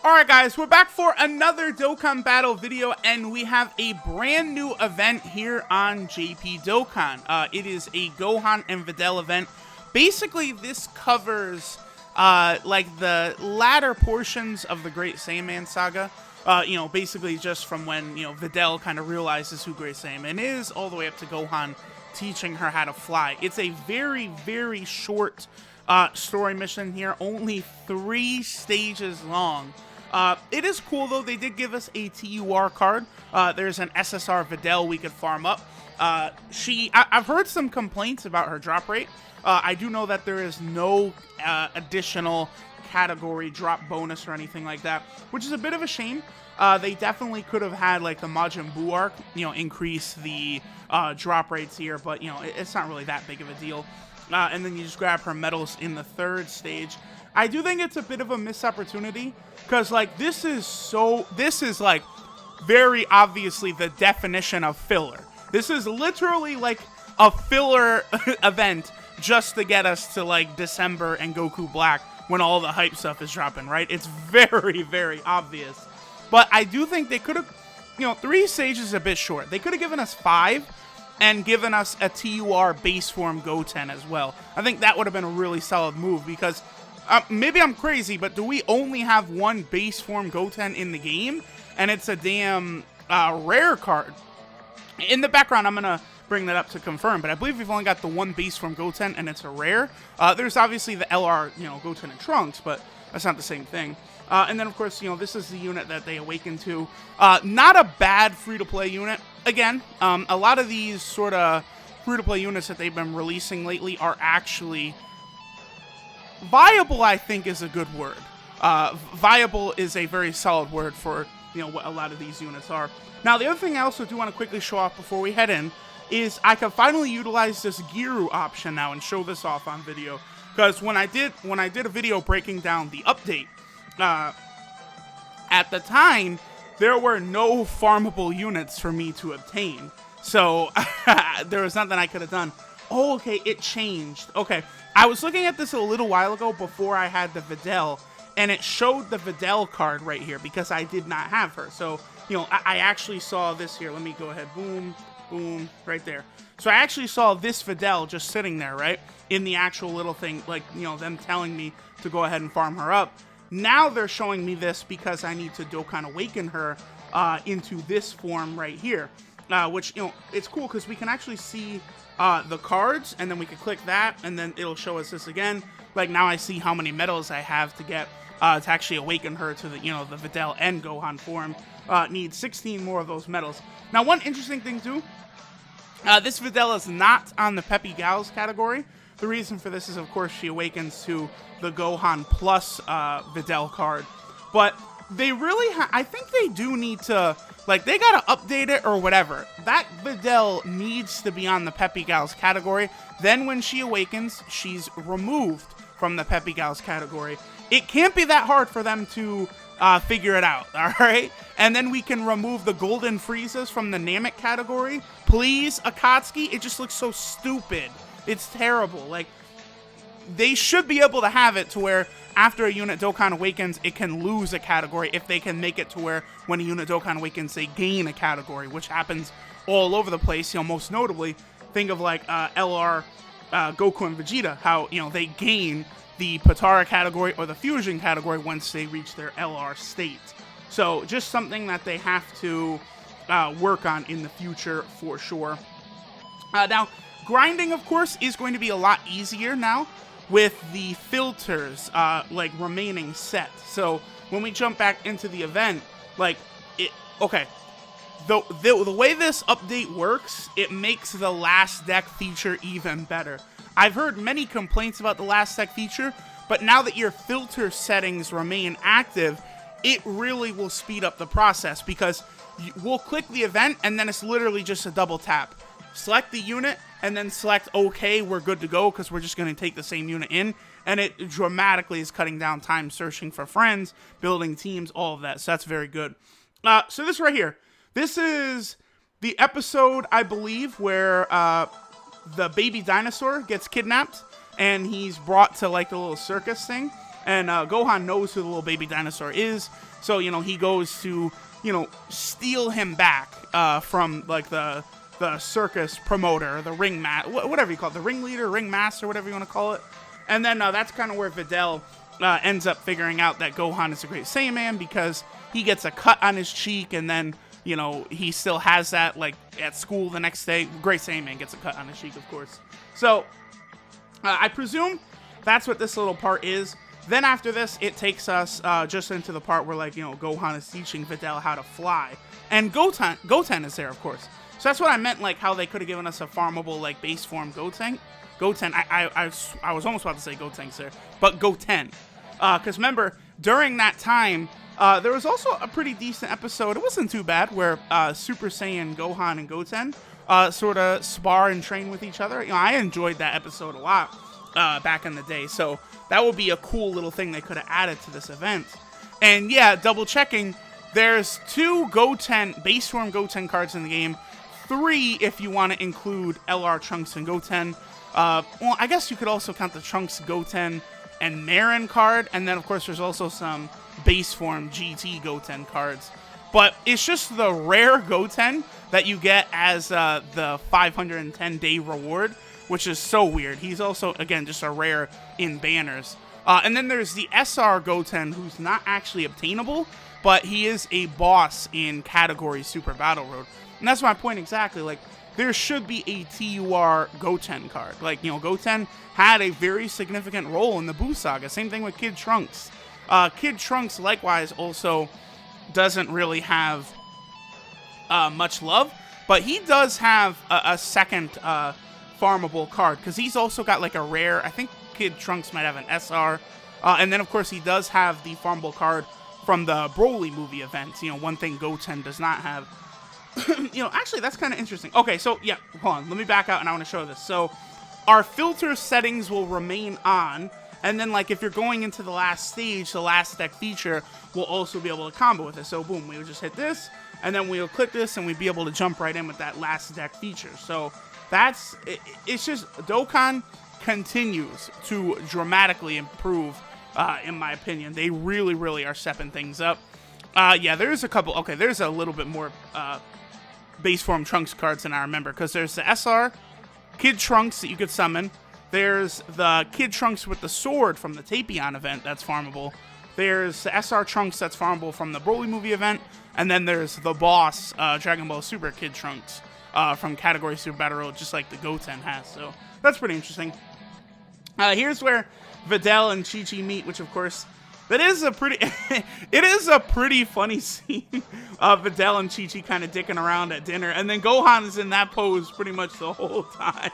Alright guys, we're back for another Dokkan battle video, and we have a brand new event here on JP Dokkan. It is a Gohan and Videl event. Basically, this covers, like, the latter portions of the Great Saiyaman saga. Basically just from when, Videl kind of realizes who Great Saiyaman is, all the way up to Gohan teaching her how to fly. It's a very, very short story mission here, only 3 stages long. It is cool, though. They did give us a TUR card. There's an SSR Videl we could farm up. I've heard some complaints about her drop rate. I do know that there is no additional category drop bonus or anything like that, which is a bit of a shame. They definitely could have had, like, the Majin Buu arc, increase the drop rates here, but, it's not really that big of a deal. And then you just grab her medals in the 3rd stage. I do think it's a bit of a missed opportunity, because, like, this is, like, very obviously the definition of filler. This is literally, like, a filler event just to get us to, like, December and Goku Black when all the hype stuff is dropping, right? It's very, very obvious. But I do think they could have, 3 stages is a bit short. They could have given us 5 and given us a TUR base form Goten as well. I think that would have been a really solid move, because maybe I'm crazy, but do we only have 1 base form Goten in the game? And it's a damn rare card. In the background, I'm going to bring that up to confirm, but I believe we've only got the 1 base form Goten, and it's a rare. There's obviously the LR, Goten and Trunks, but that's not the same thing. And then, of course, this is the unit that they awaken to. Not a bad free-to-play unit. Again, a lot of these sort of free-to-play units that they've been releasing lately are actually viable, I think, is a good word. Viable is a very solid word for, what a lot of these units are. Now, the other thing I also do want to quickly show off before we head in is I can finally utilize this Giru option now and show this off on video. Because when I did a video breaking down the update, at the time, there were no farmable units for me to obtain. So, there was nothing I could have done. Oh, okay, it changed. Okay, I was looking at this a little while ago before I had the Videl, and it showed the Videl card right here because I did not have her. So, I actually saw this here. Let me go ahead. Boom, boom, right there. So I actually saw this Videl just sitting there, right? In the actual little thing, like, them telling me to go ahead and farm her up. Now they're showing me this because I need to Dokkan Awaken her into this form right here. Which, it's cool because we can actually see the cards, and then we can click that, and then it'll show us this again. Like, now I see how many medals I have to get to actually awaken her to the, the Videl and Gohan form. Need 16 more of those medals. Now, one interesting thing, too, this Videl is not on the Peppy Gals category. The reason for this is, of course, she awakens to the Gohan Plus Videl card. But they really, I think they do need to, like, they gotta update it or whatever. That Videl needs to be on the Peppy Gals category. Then when she awakens, she's removed from the Peppy Gals category. It can't be that hard for them to figure it out, alright? And then we can remove the Golden Friezas from the Namek category. Please, Akatsuki, it just looks so stupid. It's terrible. Like, they should be able to have it to where after a unit Dokkan Awakens, it can lose a category if they can make it to where when a unit Dokkan Awakens, they gain a category, which happens all over the place. Most notably, think of, like, LR Goku and Vegeta, how, they gain the Patara category or the Fusion category once they reach their LR state. So, just something that they have to work on in the future for sure. Now, grinding, of course, is going to be a lot easier now with the filters, like, remaining set. So, when we jump back into the event, like, okay, the way this update works, it makes the last deck feature even better. I've heard many complaints about the last deck feature, but now that your filter settings remain active, it really will speed up the process, because we'll click the event, and then it's literally just a double tap. Select the unit, and then select OK, we're good to go, because we're just going to take the same unit in, and it dramatically is cutting down time searching for friends, building teams, all of that, so that's very good. So this right here, this is the episode, I believe, where the baby dinosaur gets kidnapped, and he's brought to, like, the little circus thing. And Gohan knows who the little baby dinosaur is, so, you know, he goes to, you know, steal him back from, like, the circus promoter, the whatever you call it, the ringleader, ringmaster, whatever you want to call it. And then that's kind of where Videl ends up figuring out that Gohan is a great Saiyaman, because he gets a cut on his cheek, and then, you know, he still has that, like, at school the next day. Great Saiyaman gets a cut on his cheek, of course. So, I presume that's what this little part is. Then after this, it takes us just into the part where, like, you know, Gohan is teaching Videl how to fly. And Goten is there, of course. So that's what I meant, like, how they could have given us a farmable, like, base form Goten. I was almost about to say Gotenks there, but Goten. Because remember, during that time, there was also a pretty decent episode, it wasn't too bad, where Super Saiyan Gohan and Goten sort of spar and train with each other. You know, I enjoyed that episode a lot back in the day, so that would be a cool little thing they could have added to this event. And yeah, double checking, there's 2 Goten, base form Goten cards in the game, 3 if you want to include LR Trunks and Goten. Well, I guess you could also count the Trunks, Goten, and Marin card, and then of course there's also some base form GT Goten cards. But it's just the rare Goten that you get as the 510-day reward, which is so weird. He's also, again, just a rare in banners. And then there's the SR Goten, who's not actually obtainable, but he is a boss in category Super Battle Road. And that's my point exactly. Like, there should be a TUR Goten card. Like, you know, Goten had a very significant role in the Buu Saga. Same thing with Kid Trunks. Kid Trunks, likewise, also doesn't really have much love, but he does have a second farmable card, because he's also got, like, a rare, I think Kid Trunks might have an SR, and then, of course, he does have the farmable card from the Broly movie event. You know, one thing Goten does not have. You know, actually, that's kind of interesting. Okay, so, yeah, hold on. Let me back out, and I want to show this. So, our filter settings will remain on, and then, like, if you're going into the last stage, the last deck feature will also be able to combo with it. So, boom, we would just hit this, and then we'll click this, and we'd be able to jump right in with that last deck feature. So, it's just, Dokkan continues to dramatically improve, in my opinion. They really, really are stepping things up. Yeah, there's a couple, okay, there's a little bit more, base form Trunks cards than I remember, because there's the SR Kid Trunks that you could summon. There's the Kid Trunks with the sword from the Tapion event that's farmable. There's the SR Trunks that's farmable from the Broly movie event. And then there's the boss Dragon Ball Super Kid Trunks from category Super Battle Road, just like the Goten has. So that's pretty interesting. Here's where Videl and Chi-Chi meet, which of course, that is a pretty, it is a pretty funny scene of Videl and Chi-Chi kind of dicking around at dinner, and then Gohan is in that pose pretty much the whole time.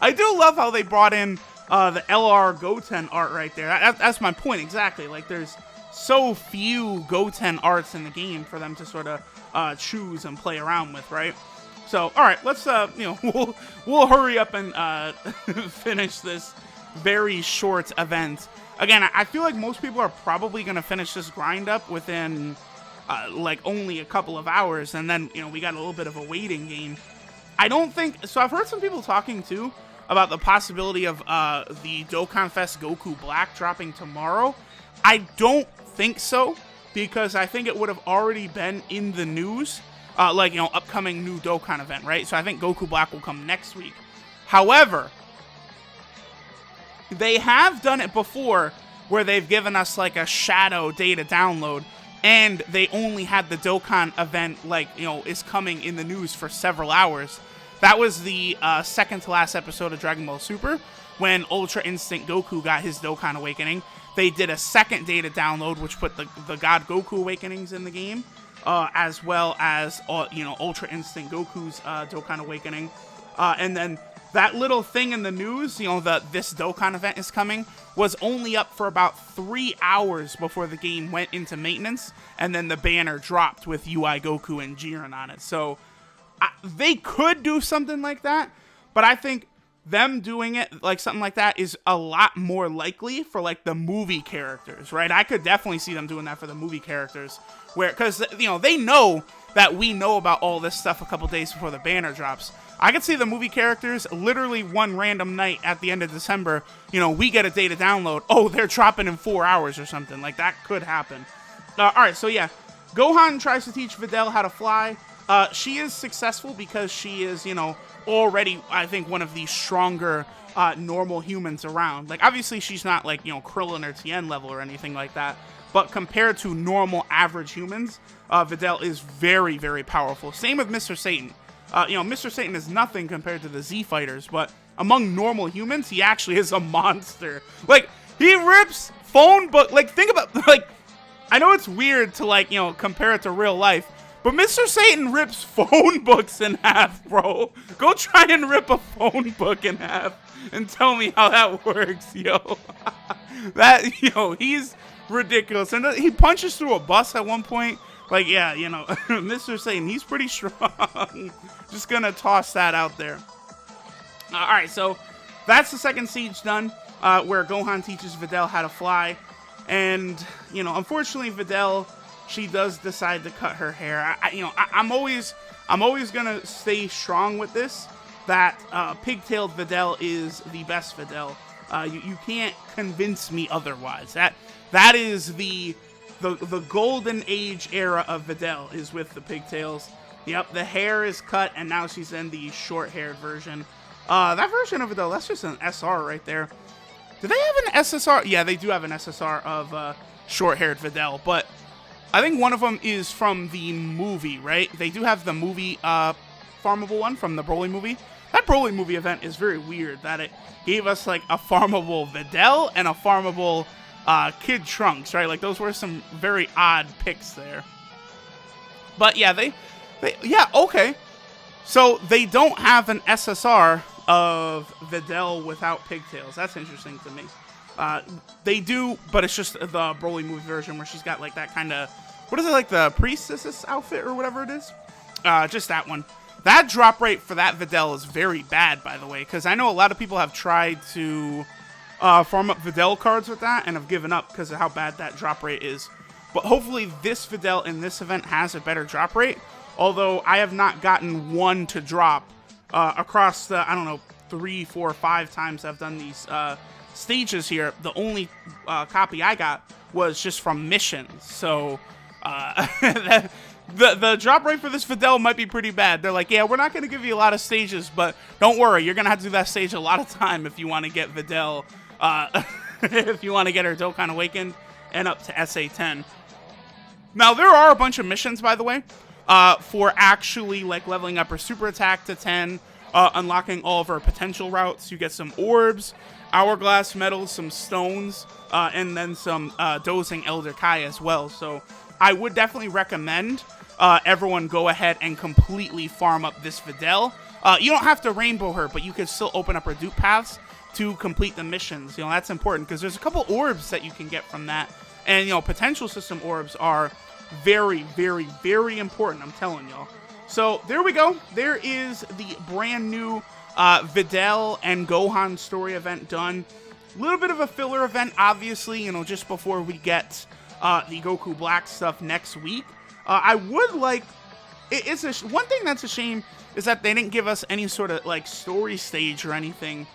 I do love how they brought in the LR Goten art right there. That's my point exactly. Like, there's so few Goten arts in the game for them to sort of choose and play around with, right? So, all right, let's you know, we'll hurry up and finish this very short event. Again, I feel like most people are probably going to finish this grind up within, like, only a couple of hours, and then, you know, we got a little bit of a waiting game. I don't think, so I've heard some people talking, too, about the possibility of the Dokkan Fest Goku Black dropping tomorrow. I don't think so, because I think it would have already been in the news, like, you know, upcoming new Dokkan event, right? So I think Goku Black will come next week. However, they have done it before where they've given us, like, a shadow data download, and they only had the Dokkan event, like, you know, is coming in the news for several hours. That was the second to last episode of Dragon Ball Super, when Ultra Instinct Goku got his Dokkan Awakening. They did a second data download, which put the God Goku Awakenings in the game, as well as, you know, Ultra Instinct Goku's Dokkan Awakening. And then that little thing in the news, you know, that this Dokkan event is coming, was only up for about 3 hours before the game went into maintenance, and then the banner dropped with UI Goku and Jiren on it. So they could do something like that, but I think them doing it, like something like that, is a lot more likely for like the movie characters, right? I could definitely see them doing that for the movie characters, where, because, you know, they know that we know about all this stuff a couple days before the banner drops. I could see the movie characters literally one random night at the end of December, you know, we get a day to download. Oh, they're dropping in 4 hours or something. Like, that could happen. All right, so yeah, Gohan tries to teach Videl how to fly. She is successful because she is, you know, already, I think, one of the stronger normal humans around. Like, obviously, she's not like, you know, Krillin or Tien level or anything like that. But compared to normal average humans, Videl is very, very powerful. Same with Mr. Satan. You know, Mr. Satan is nothing compared to the Z fighters, but among normal humans, he actually is a monster. Like, he rips phone book. Like, think about, like, I know it's weird to, like, you know, compare it to real life, but Mr. Satan rips phone books in half, bro. Go try and rip a phone book in half and tell me how that works, yo. That, yo, he's ridiculous. And he punches through a bus at one point. Like, yeah, you know, Mr. Satan, he's pretty strong. Just gonna toss that out there. All right, so that's the second siege done, where Gohan teaches Videl how to fly. And, you know, unfortunately, Videl, she does decide to cut her hair. I'm always gonna stay strong with this, that pigtailed Videl is the best Videl. You can't convince me otherwise. That is the golden age era of Videl, is with the pigtails. Yep, the hair is cut, and now she's in the short-haired version. That version of Videl, that's just an SR right there. Do they have an SSR? Yeah, they do have an SSR of short-haired Videl, but I think one of them is from the movie, right? They do have the movie farmable one from the Broly movie. That Broly movie event is very weird, that it gave us like a farmable Videl and a farmable Kid Trunks, right? Like, those were some very odd picks there. But yeah, yeah, okay. So they don't have an SSR of Videl without pigtails. That's interesting to me. They do, but it's just the Broly movie version where she's got like that kind of, what is it, like the priestess outfit or whatever it is? Just that one. That drop rate for that Videl is very bad, by the way, because I know a lot of people have tried to farm up Videl cards with that and have given up because of how bad that drop rate is. But hopefully this Videl in this event has a better drop rate, although I have not gotten one to drop across the, I don't know, 3, 4, 5 times I've done these stages here. The only copy I got was just from missions, so the drop rate for this Videl might be pretty bad. They're like, yeah, we're not going to give you a lot of stages, but don't worry, you're going to have to do that stage a lot of time if you want to get Videl, if you want to get her Dokkan Awakened and up to SA10. Now, there are a bunch of missions, by the way, for actually like leveling up her super attack to 10, unlocking all of her potential routes. You get some orbs, hourglass medals, some stones, and then some dozing Elder Kai as well. So I would definitely recommend everyone go ahead and completely farm up this Videl. You don't have to rainbow her, but you can still open up her dupe paths to complete the missions. You know, that's important because there's a couple orbs that you can get from that. And, you know, potential system orbs are very, very, very important, I'm telling y'all. So there we go. There is the brand new Videl and Gohan story event done. A little bit of a filler event, obviously, you know, just before we get the Goku Black stuff next week. I would like, one thing that's a shame is that they didn't give us any sort of like story stage or anything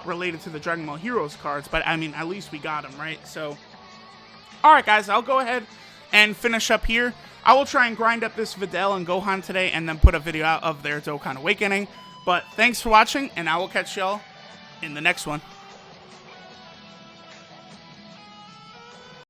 related to the Dragon Ball Heroes cards, but I mean, at least we got them, right? So, alright guys, I'll go ahead and finish up here. I will try and grind up this Videl and Gohan today and then put a video out of their Dokkan Awakening. But thanks for watching, and I will catch y'all in the next one.